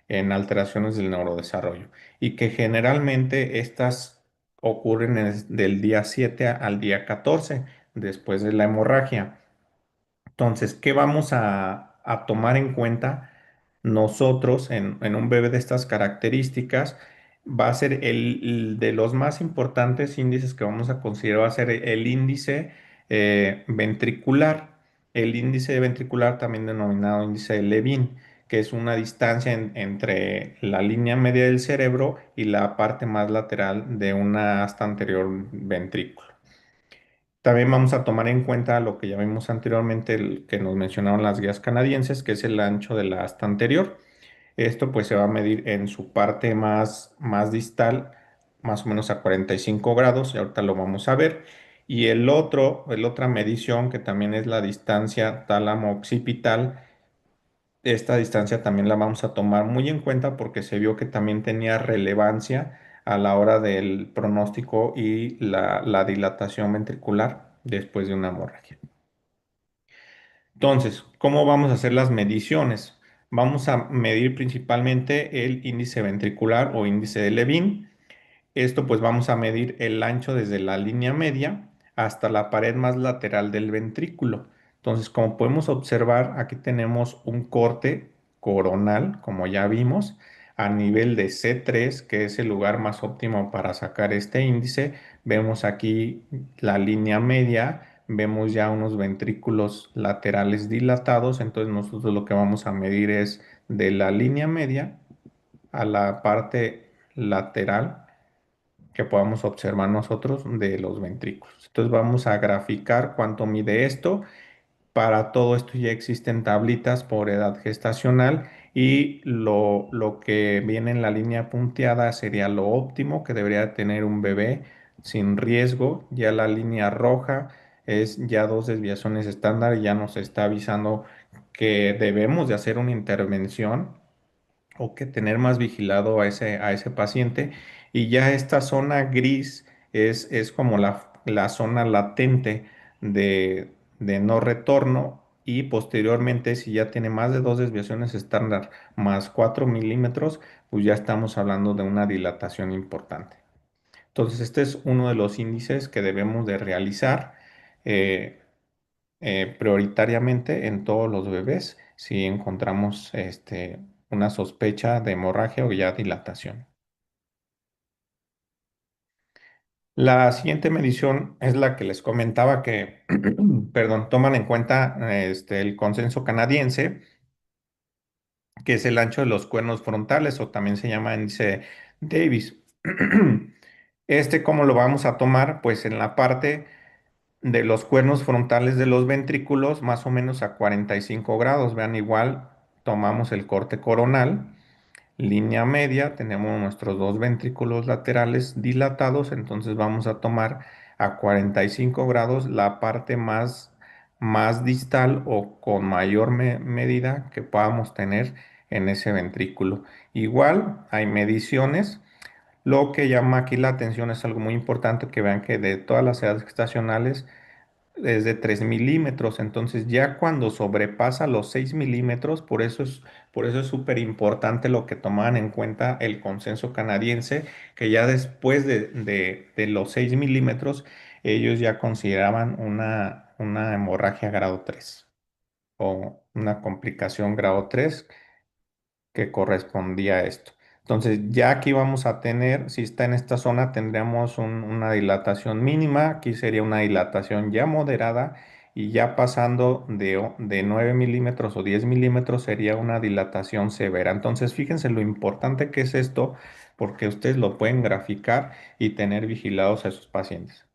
en alteraciones del neurodesarrollo y que generalmente estas ocurren del día 7 al día 14 después de la hemorragia. Entonces, ¿qué vamos a tomar en cuenta nosotros en un bebé de estas características? Va a ser el de los más importantes índices que vamos a considerar, va a ser el índice ventricular. El índice ventricular, también denominado índice de Levin, que es una distancia entre la línea media del cerebro y la parte más lateral de una asta anterior ventrículo. También vamos a tomar en cuenta lo que ya vimos anteriormente, el que nos mencionaron las guías canadienses, que es el ancho de la asta anterior. Esto pues se va a medir en su parte más distal, más o menos a 45 grados, y ahorita lo vamos a ver. Y otra medición que también es la distancia tálamo-occipital. Esta distancia también la vamos a tomar muy en cuenta porque se vio que también tenía relevancia a la hora del pronóstico y la dilatación ventricular después de una hemorragia. Entonces, ¿cómo vamos a hacer las mediciones? Vamos a medir principalmente el índice ventricular o índice de Levin. Esto pues vamos a medir el ancho desde la línea media hasta la pared más lateral del ventrículo. Entonces, como podemos observar, aquí tenemos un corte coronal, como ya vimos, a nivel de C3, que es el lugar más óptimo para sacar este índice. Vemos aquí la línea media, vemos ya unos ventrículos laterales dilatados. Entonces, nosotros lo que vamos a medir es de la línea media a la parte lateral que podamos observar nosotros de los ventrículos. Entonces vamos a graficar cuánto mide esto. Para todo esto ya existen tablitas por edad gestacional y lo que viene en la línea punteada sería lo óptimo que debería tener un bebé sin riesgo. Ya la línea roja es ya dos desviaciones estándar y ya nos está avisando que debemos de hacer una intervención o que tener más vigilado a ese paciente. Y ya esta zona gris es como la zona latente de no retorno. Y posteriormente, si ya tiene más de dos desviaciones estándar más 4 milímetros, pues ya estamos hablando de una dilatación importante. Entonces, este es uno de los índices que debemos de realizar eh, prioritariamente en todos los bebés si encontramos una sospecha de hemorragia o ya dilatación. La siguiente medición es la que les comentaba que, perdón, toman en cuenta el consenso canadiense, que es el ancho de los cuernos frontales o también se llama índice Davis. ¿Cómo lo vamos a tomar? Pues en la parte de los cuernos frontales de los ventrículos, más o menos a 45 grados. Vean, igual tomamos el corte coronal, línea media, tenemos nuestros dos ventrículos laterales dilatados, entonces vamos a tomar a 45 grados la parte más distal o con mayor medida que podamos tener en ese ventrículo. Igual hay mediciones. Lo que llama aquí la atención es algo muy importante, que vean que de todas las edades gestacionales es de 3 milímetros. Entonces ya cuando sobrepasa los 6 milímetros, por eso es súper importante lo que tomaban en cuenta el consenso canadiense, que ya después de los 6 milímetros, ellos ya consideraban una hemorragia grado 3 o una complicación grado 3 que correspondía a esto. Entonces, ya aquí vamos a tener, si está en esta zona, tendríamos una dilatación mínima, aquí sería una dilatación ya moderada, y ya pasando de 9 milímetros o 10 milímetros sería una dilatación severa. Entonces, fíjense lo importante que es esto, porque ustedes lo pueden graficar y tener vigilados a sus pacientes.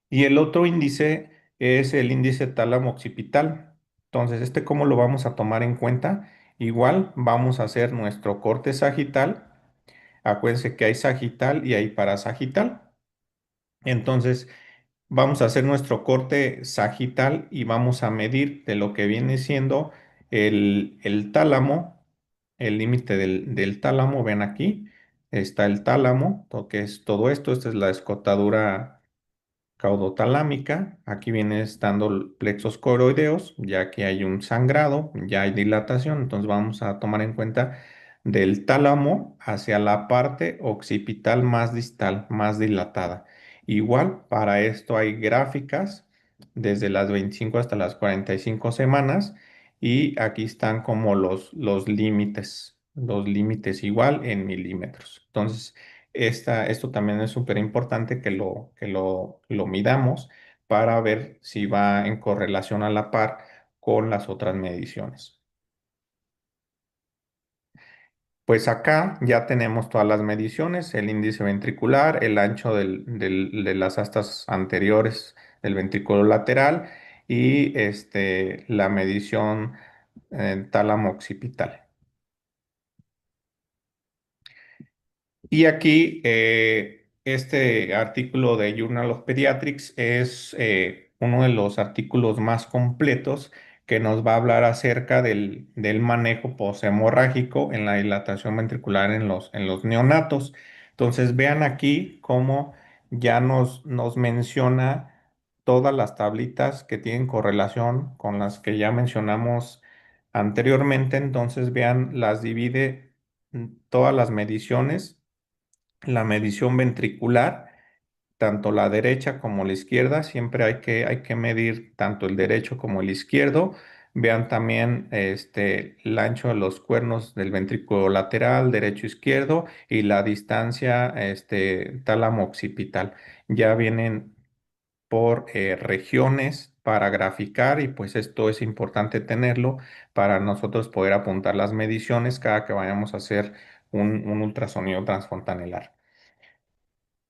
Y el otro índice es el índice tálamo occipital. Entonces, ¿cómo lo vamos a tomar en cuenta? Igual vamos a hacer nuestro corte sagital. Acuérdense que hay sagital y hay parasagital. Entonces, vamos a hacer nuestro corte sagital y vamos a medir de lo que viene siendo el tálamo, el límite del tálamo. Ven aquí, está el tálamo, que es todo esto. Esta es la escotadura caudotalámica. Aquí viene estando el plexos coroideos, ya que hay un sangrado, ya hay dilatación, entonces vamos a tomar en cuenta del tálamo hacia la parte occipital más distal, más dilatada. Igual, para esto hay gráficas desde las 25 hasta las 45 semanas y aquí están como los límites igual en milímetros. Entonces, esto también es súper importante que lo midamos para ver si va en correlación a la par con las otras mediciones. Pues acá ya tenemos todas las mediciones, el índice ventricular, el ancho de las astas anteriores del ventrículo lateral y la medición tálamo occipital. Y aquí, este artículo de Journal of Pediatrics es uno de los artículos más completos que nos va a hablar acerca del manejo poshemorrágico en la dilatación ventricular en los neonatos. Entonces, vean aquí cómo ya nos menciona todas las tablitas que tienen correlación con las que ya mencionamos anteriormente. Entonces, vean, las divide todas las mediciones, la medición ventricular, tanto la derecha como la izquierda, siempre hay que medir tanto el derecho como el izquierdo. Vean también el ancho de los cuernos del ventrículo lateral, derecho, izquierdo, y la distancia tálamo occipital. Ya vienen por regiones para graficar, y pues esto es importante tenerlo para nosotros poder apuntar las mediciones cada que vayamos a hacer un ultrasonido transfontanelar.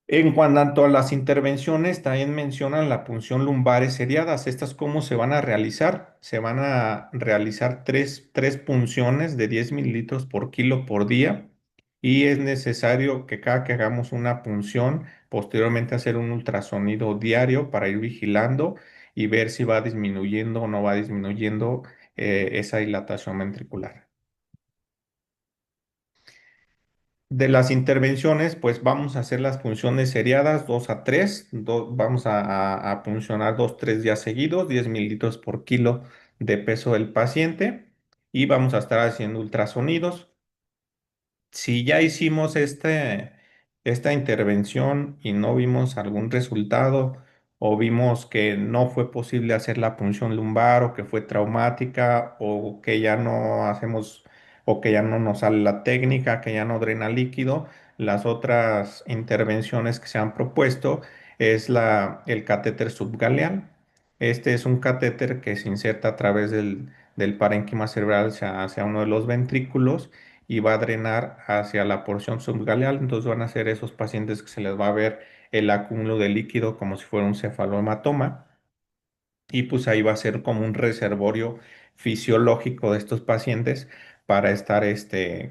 En cuanto a las intervenciones, también mencionan la punción lumbares seriadas. ¿Estas cómo se van a realizar? Se van a realizar tres punciones de 10 mililitros por kilo por día. y es necesario que cada que hagamos una punción, posteriormente hacer un ultrasonido diario para ir vigilando y ver si va disminuyendo o no va disminuyendo esa dilatación ventricular. De las intervenciones, pues vamos a hacer las punciones seriadas 2 a 3. Vamos a puncionar 2, 3 días seguidos, 10 mililitros por kilo de peso del paciente y vamos a estar haciendo ultrasonidos. Si ya hicimos esta intervención y no vimos algún resultado o vimos que no fue posible hacer la punción lumbar o que fue traumática o que ya no hacemos o que ya no nos sale la técnica, que ya no drena líquido, las otras intervenciones que se han propuesto es el catéter subgaleal. Este es un catéter que se inserta a través del parénquima cerebral hacia uno de los ventrículos y va a drenar hacia la porción subgaleal. Entonces van a ser esos pacientes que se les va a ver el acúmulo de líquido como si fuera un cefalohematoma y pues ahí va a ser como un reservorio fisiológico de estos pacientes para estar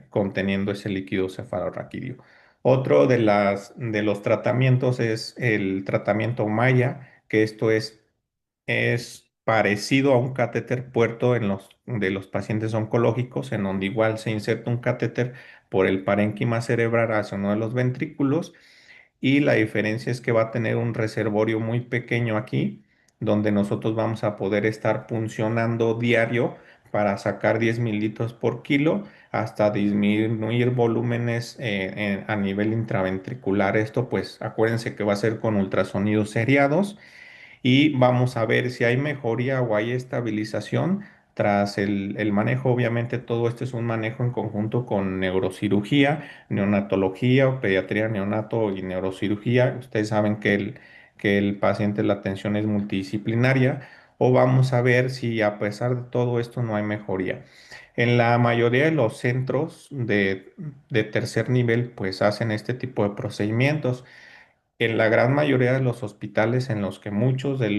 conteniendo ese líquido cefalorraquídeo. Otro de los tratamientos es el tratamiento Maya, que esto es parecido a un catéter puerto de los pacientes oncológicos, en donde igual se inserta un catéter por el parénquima cerebral hacia uno de los ventrículos y la diferencia es que va a tener un reservorio muy pequeño aquí, donde nosotros vamos a poder estar puncionando diario para sacar 10 mililitros por kilo hasta disminuir volúmenes a nivel intraventricular. Esto pues acuérdense que va a ser con ultrasonidos seriados y vamos a ver si hay mejoría o hay estabilización tras el manejo. Obviamente todo esto es un manejo en conjunto con neurocirugía, neonatología o pediatría neonato y neurocirugía. Ustedes saben que el paciente, la atención es multidisciplinaria o vamos a ver si a pesar de todo esto no hay mejoría. En la mayoría de los centros de tercer nivel pues hacen este tipo de procedimientos en la gran mayoría de los hospitales en los que muchos de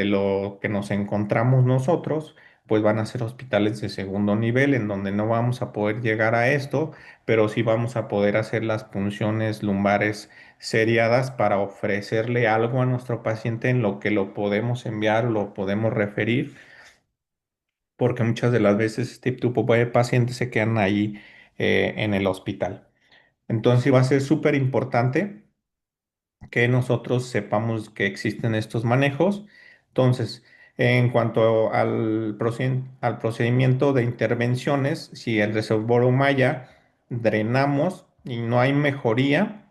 lo que nos encontramos nosotros, pues van a ser hospitales de segundo nivel, en donde no vamos a poder llegar a esto, pero sí vamos a poder hacer las punciones lumbares seriadas para ofrecerle algo a nuestro paciente en lo que lo podemos enviar, lo podemos referir, porque muchas de las veces este tipo de pacientes se quedan ahí en el hospital. Entonces, sí va a ser súper importante que nosotros sepamos que existen estos manejos. Entonces, en cuanto al procedimiento de intervenciones, si el reservorio Maya drenamos y no hay mejoría,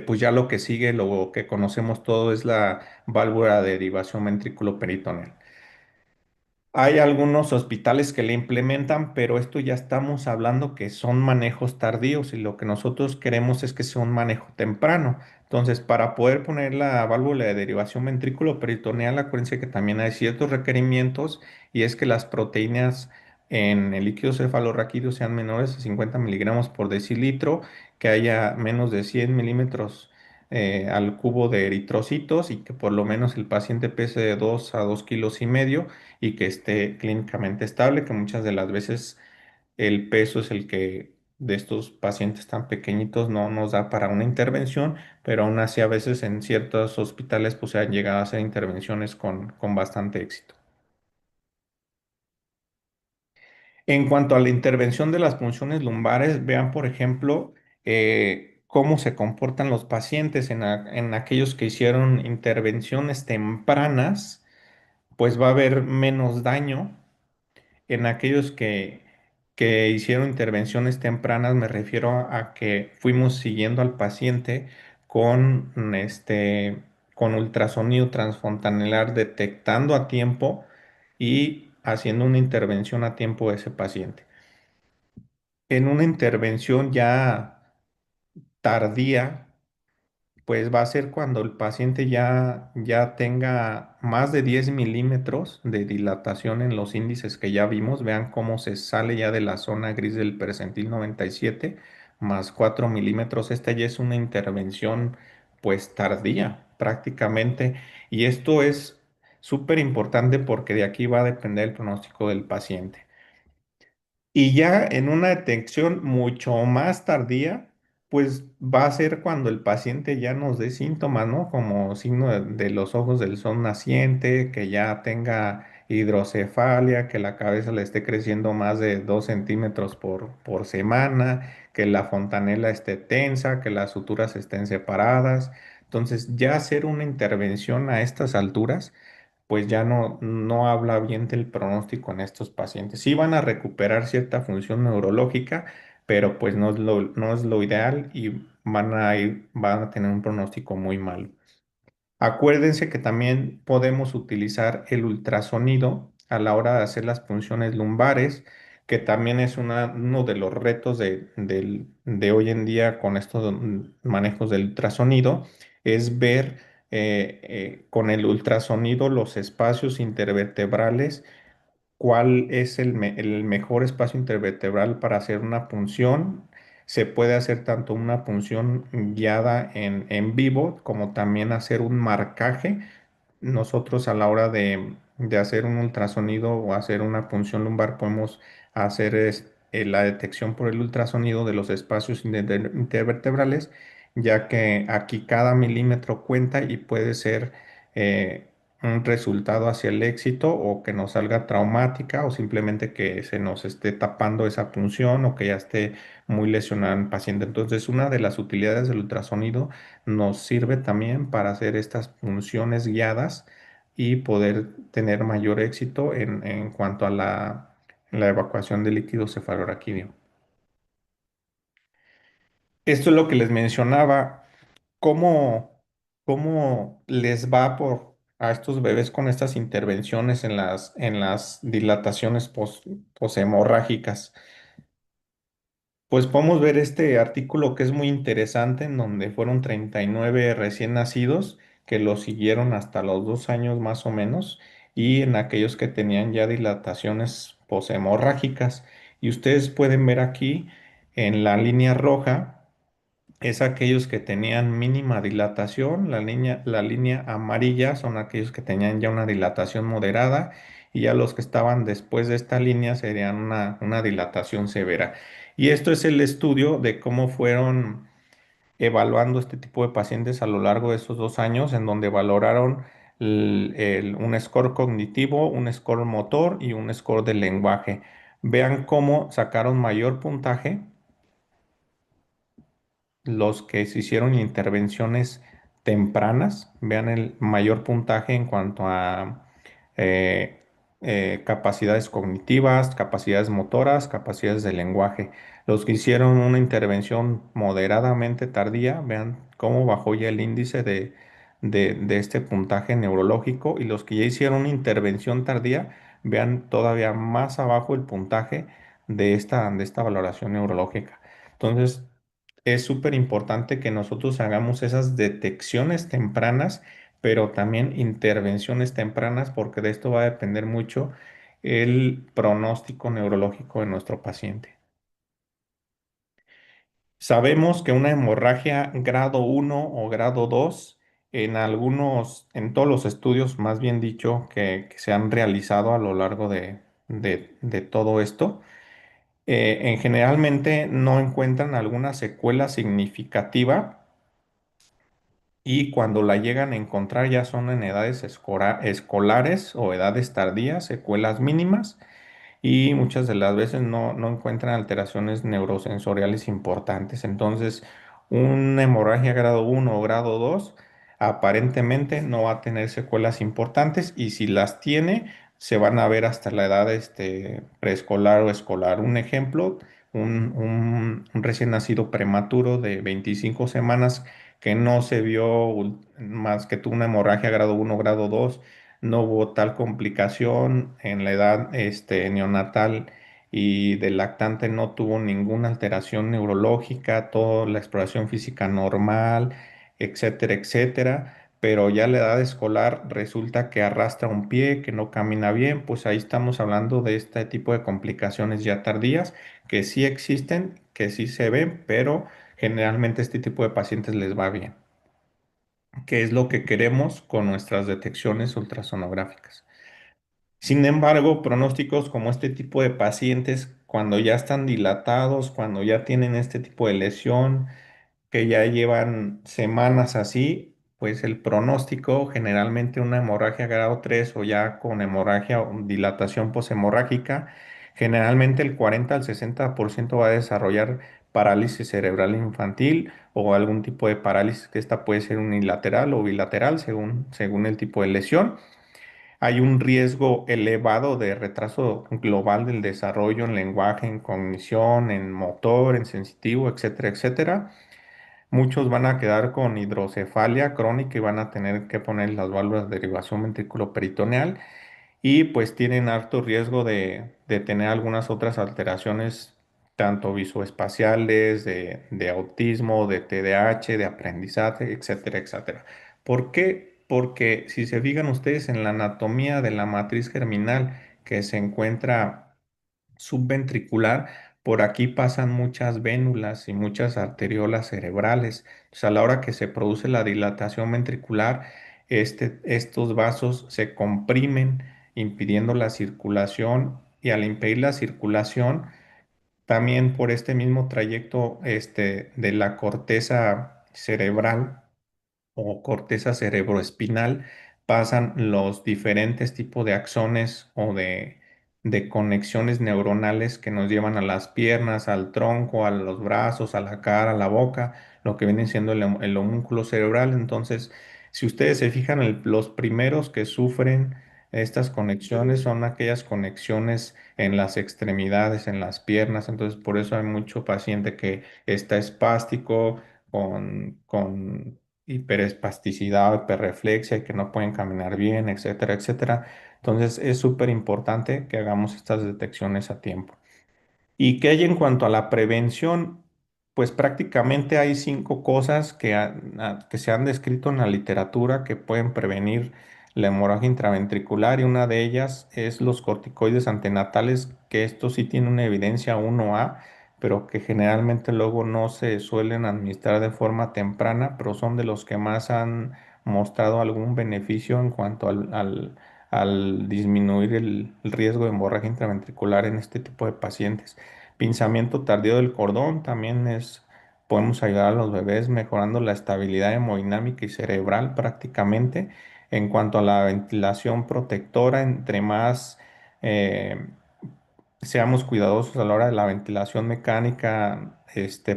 pues ya lo que sigue, lo que conocemos todo es la válvula de derivación ventrículo-peritoneal. Hay algunos hospitales que le implementan, pero esto ya estamos hablando que son manejos tardíos y lo que nosotros queremos es que sea un manejo temprano. Entonces, para poder poner la válvula de derivación ventrículo-peritoneal, acuérdense que también hay ciertos requerimientos y es que las proteínas en el líquido cefalorraquídeo sean menores a 50 miligramos por decilitro, que haya menos de 100 milímetros al cubo de eritrocitos y que por lo menos el paciente pese de 2 a 2,5 kilos y que esté clínicamente estable, que muchas de las veces el peso es el que de estos pacientes tan pequeñitos no nos da para una intervención, pero aún así a veces en ciertos hospitales pues se han llegado a hacer intervenciones con bastante éxito. En cuanto a la intervención de las punciones lumbares, vean por ejemplo cómo se comportan los pacientes en aquellos que hicieron intervenciones tempranas, pues va a haber menos daño en aquellos que hicieron intervenciones tempranas, me refiero a que fuimos siguiendo al paciente con ultrasonido transfontanelar, detectando a tiempo y haciendo una intervención a tiempo de ese paciente. En una intervención ya tardía, pues va a ser cuando el paciente ya tenga más de 10 milímetros de dilatación en los índices que ya vimos. Vean cómo se sale ya de la zona gris del percentil 97 más 4 milímetros. Esta ya es una intervención pues tardía prácticamente. Y esto es súper importante porque de aquí va a depender el pronóstico del paciente. Y ya en una detección mucho más tardía, pues va a ser cuando el paciente ya nos dé síntomas, ¿no? Como signo de los ojos del sol naciente, que ya tenga hidrocefalia, que la cabeza le esté creciendo más de 2 centímetros por semana, que la fontanela esté tensa, que las suturas estén separadas. Entonces, ya hacer una intervención a estas alturas pues ya no habla bien del pronóstico en estos pacientes. Sí van a recuperar cierta función neurológica, pero pues no es lo ideal y van a tener un pronóstico muy malo. Acuérdense que también podemos utilizar el ultrasonido a la hora de hacer las punciones lumbares, que también es uno de los retos de hoy en día con estos manejos del ultrasonido, es ver con el ultrasonido los espacios intervertebrales, cuál es el mejor espacio intervertebral para hacer una punción. Se puede hacer tanto una punción guiada en vivo como también hacer un marcaje. Nosotros a la hora de hacer un ultrasonido o hacer una punción lumbar podemos hacer la detección por el ultrasonido de los espacios intervertebrales, ya que aquí cada milímetro cuenta y puede ser eh, un resultado hacia el éxito o que nos salga traumática o simplemente que se nos esté tapando esa punción o que ya esté muy lesionado el paciente. Entonces, una de las utilidades del ultrasonido nos sirve también para hacer estas punciones guiadas y poder tener mayor éxito en cuanto a la evacuación de líquido cefalorraquídeo. Esto es lo que les mencionaba, cómo les va a estos bebés con estas intervenciones en las dilataciones poshemorrágicas. Pues podemos ver este artículo que es muy interesante, en donde fueron 39 recién nacidos que los siguieron hasta los 2 años más o menos, y en aquellos que tenían ya dilataciones poshemorrágicas. Y ustedes pueden ver aquí en la línea roja es aquellos que tenían mínima dilatación, la línea amarilla son aquellos que tenían ya una dilatación moderada, y ya los que estaban después de esta línea serían una dilatación severa. Y esto es el estudio de cómo fueron evaluando este tipo de pacientes a lo largo de esos 2 años, en donde valoraron un score cognitivo, un score motor y un score de lenguaje. Vean cómo sacaron mayor puntaje los que se hicieron intervenciones tempranas. Vean el mayor puntaje en cuanto a eh, capacidades cognitivas, capacidades motoras, capacidades de lenguaje. Los que hicieron una intervención moderadamente tardía, vean cómo bajó ya el índice de este puntaje neurológico, y los que ya hicieron una intervención tardía, vean todavía más abajo el puntaje de esta valoración neurológica. Entonces, es súper importante que nosotros hagamos esas detecciones tempranas, pero también intervenciones tempranas, porque de esto va a depender mucho el pronóstico neurológico de nuestro paciente. Sabemos que una hemorragia grado 1 o grado 2, en todos los estudios, más bien dicho, que se han realizado a lo largo de todo esto, generalmente no encuentran alguna secuela significativa, y cuando la llegan a encontrar ya son en edades escolares o edades tardías, secuelas mínimas, y muchas de las veces no encuentran alteraciones neurosensoriales importantes. Entonces, una hemorragia grado 1 o grado 2 aparentemente no va a tener secuelas importantes, y si las tiene, se van a ver hasta la edad preescolar o escolar. Un ejemplo, un recién nacido prematuro de 25 semanas que no se vio más que tuvo una hemorragia grado 1 grado 2, no hubo tal complicación en la edad neonatal, y del lactante no tuvo ninguna alteración neurológica, toda la exploración física normal, etcétera, etcétera. Pero ya a la edad escolar resulta que arrastra un pie, que no camina bien, pues ahí estamos hablando de este tipo de complicaciones ya tardías, que sí existen, que sí se ven, pero generalmente este tipo de pacientes les va bien, que es lo que queremos con nuestras detecciones ultrasonográficas. Sin embargo, pronósticos como este tipo de pacientes, cuando ya están dilatados, cuando ya tienen este tipo de lesión, que ya llevan semanas así, pues el pronóstico, generalmente una hemorragia grado 3 o ya con hemorragia o dilatación poshemorrágica, generalmente el 40 al 60% va a desarrollar parálisis cerebral infantil o algún tipo de parálisis que esta puede ser unilateral o bilateral según el tipo de lesión. Hay un riesgo elevado de retraso global del desarrollo en lenguaje, en cognición, en motor, en sensitivo, etcétera, etcétera. Muchos van a quedar con hidrocefalia crónica y van a tener que poner las válvulas de derivación ventriculoperitoneal y pues tienen alto riesgo de tener algunas otras alteraciones, tanto visoespaciales, de autismo, de TDAH, de aprendizaje, etcétera, etcétera. ¿Por qué? Porque si se fijan ustedes en la anatomía de la matriz germinal que se encuentra subventricular, por aquí pasan muchas vénulas y muchas arteriolas cerebrales. Entonces, a la hora que se produce la dilatación ventricular, estos vasos se comprimen, impidiendo la circulación, y al impedir la circulación, también por este mismo trayecto de la corteza cerebral o corteza cerebroespinal pasan los diferentes tipos de axones o de conexiones neuronales que nos llevan a las piernas, al tronco, a los brazos, a la cara, a la boca, lo que viene siendo el homúnculo cerebral. Entonces, si ustedes se fijan, los primeros que sufren estas conexiones son aquellas conexiones en las extremidades, en las piernas. Entonces, por eso hay mucho paciente que está espástico con hiperespasticidad, hiperreflexia y que no pueden caminar bien, etcétera, etcétera. Entonces es súper importante que hagamos estas detecciones a tiempo. ¿Y qué hay en cuanto a la prevención? Pues prácticamente hay 5 cosas que se han descrito en la literatura que pueden prevenir la hemorragia intraventricular y una de ellas es los corticoides antenatales, que estos sí tienen una evidencia 1A, pero que generalmente luego no se suelen administrar de forma temprana, pero son de los que más han mostrado algún beneficio en cuanto al disminuir el riesgo de hemorragia intraventricular en este tipo de pacientes. Pinzamiento tardío del cordón también podemos ayudar a los bebés mejorando la estabilidad hemodinámica y cerebral prácticamente. En cuanto a la ventilación protectora, entre más eh, seamos cuidadosos a la hora de la ventilación mecánica,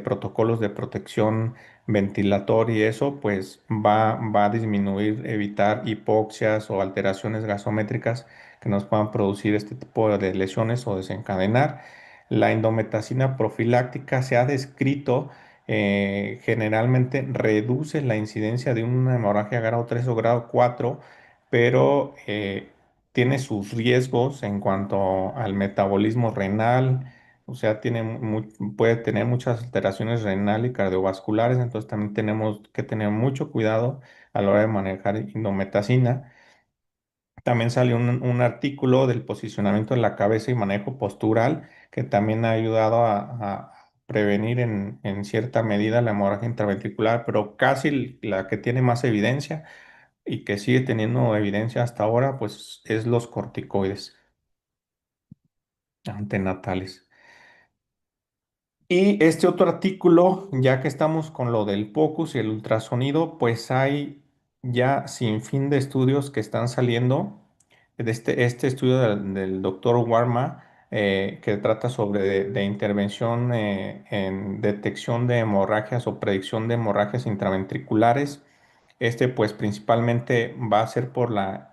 protocolos de protección ventilatoria y eso, pues va a disminuir, evitar hipoxias o alteraciones gasométricas que nos puedan producir este tipo de lesiones o desencadenar. La indometacina profiláctica se ha descrito, generalmente reduce la incidencia de una hemorragia grado 3 o grado 4, pero tiene sus riesgos en cuanto al metabolismo renal, o sea, puede tener muchas alteraciones renal y cardiovasculares, entonces también tenemos que tener mucho cuidado a la hora de manejar indometacina. También salió un artículo del posicionamiento de la cabeza y manejo postural que también ha ayudado a prevenir en cierta medida la hemorragia intraventricular, pero casi la que tiene más evidencia y que sigue teniendo evidencia hasta ahora, pues es los corticoides antenatales. Y este otro artículo, ya que estamos con lo del POCUS y el ultrasonido, pues hay ya sin fin de estudios que están saliendo. Este estudio del doctor Warma, que trata sobre de intervención en detección de hemorragias o predicción de hemorragias intraventriculares. Pues principalmente va a ser por la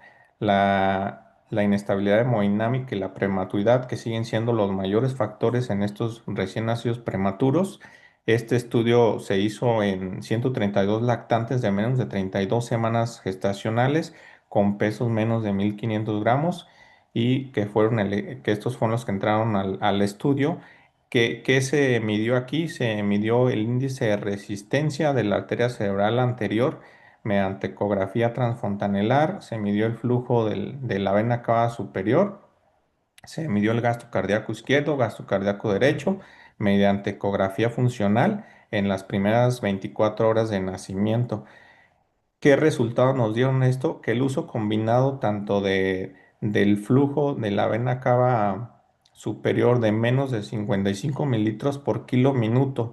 inestabilidad hemodinámica y la prematuridad, que siguen siendo los mayores factores en estos recién nacidos prematuros. Este estudio se hizo en 132 lactantes de menos de 32 semanas gestacionales con pesos menos de 1.500 gramos y que estos fueron los que entraron al estudio. ¿Qué se midió aquí? Se midió el índice de resistencia de la arteria cerebral anterior mediante ecografía transfontanelar, se midió el flujo de la vena cava superior, se midió el gasto cardíaco izquierdo, gasto cardíaco derecho, mediante ecografía funcional en las primeras 24 horas de nacimiento. ¿Qué resultado nos dieron esto? Que el uso combinado tanto del flujo de la vena cava superior de menos de 55 mililitros por kilo minuto,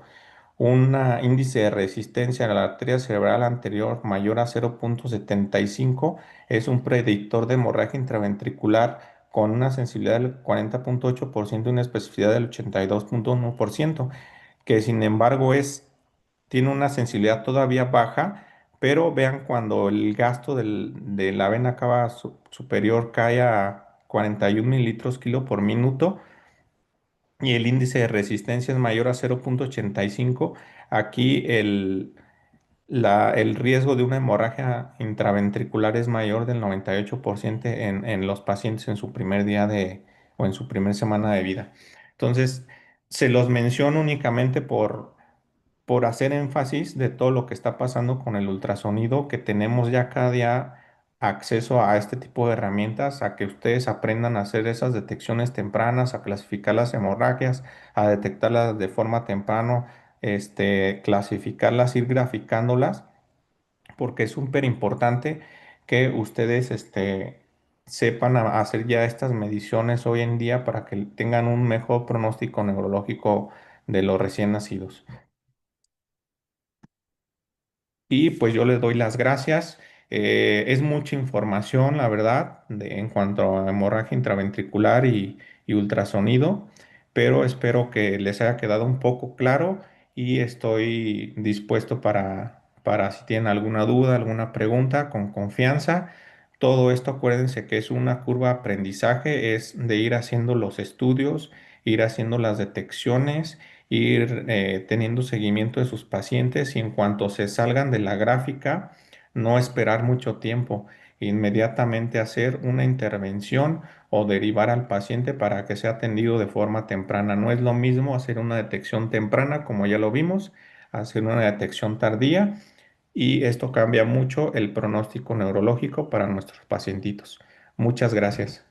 un índice de resistencia a la arteria cerebral anterior mayor a 0,75 es un predictor de hemorragia intraventricular con una sensibilidad del 40,8% y una especificidad del 82,1%, que sin embargo tiene una sensibilidad todavía baja, pero vean cuando el gasto de la vena cava superior cae a 41 mililitros kilo por minuto y el índice de resistencia es mayor a 0,85, aquí el riesgo de una hemorragia intraventricular es mayor del 98% en los pacientes en su primer día o en su primera semana de vida. Entonces, se los menciono únicamente por hacer énfasis de todo lo que está pasando con el ultrasonido, que tenemos ya cada día acceso a este tipo de herramientas, a que ustedes aprendan a hacer esas detecciones tempranas, a clasificar las hemorragias, a detectarlas de forma temprana, clasificarlas, ir graficándolas, porque es súper importante que ustedes sepan hacer ya estas mediciones hoy en día para que tengan un mejor pronóstico neurológico de los recién nacidos. Y pues yo les doy las gracias. Es mucha información, la verdad, en cuanto a hemorragia intraventricular y ultrasonido, pero espero que les haya quedado un poco claro y estoy dispuesto para si tienen alguna duda, alguna pregunta, con confianza. Todo esto, acuérdense que es una curva de aprendizaje, es de ir haciendo los estudios, ir haciendo las detecciones, ir teniendo seguimiento de sus pacientes y en cuanto se salgan de la gráfica, no esperar mucho tiempo, inmediatamente hacer una intervención o derivar al paciente para que sea atendido de forma temprana. No es lo mismo hacer una detección temprana, como ya lo vimos, hacer una detección tardía y esto cambia mucho el pronóstico neurológico para nuestros pacientitos. Muchas gracias.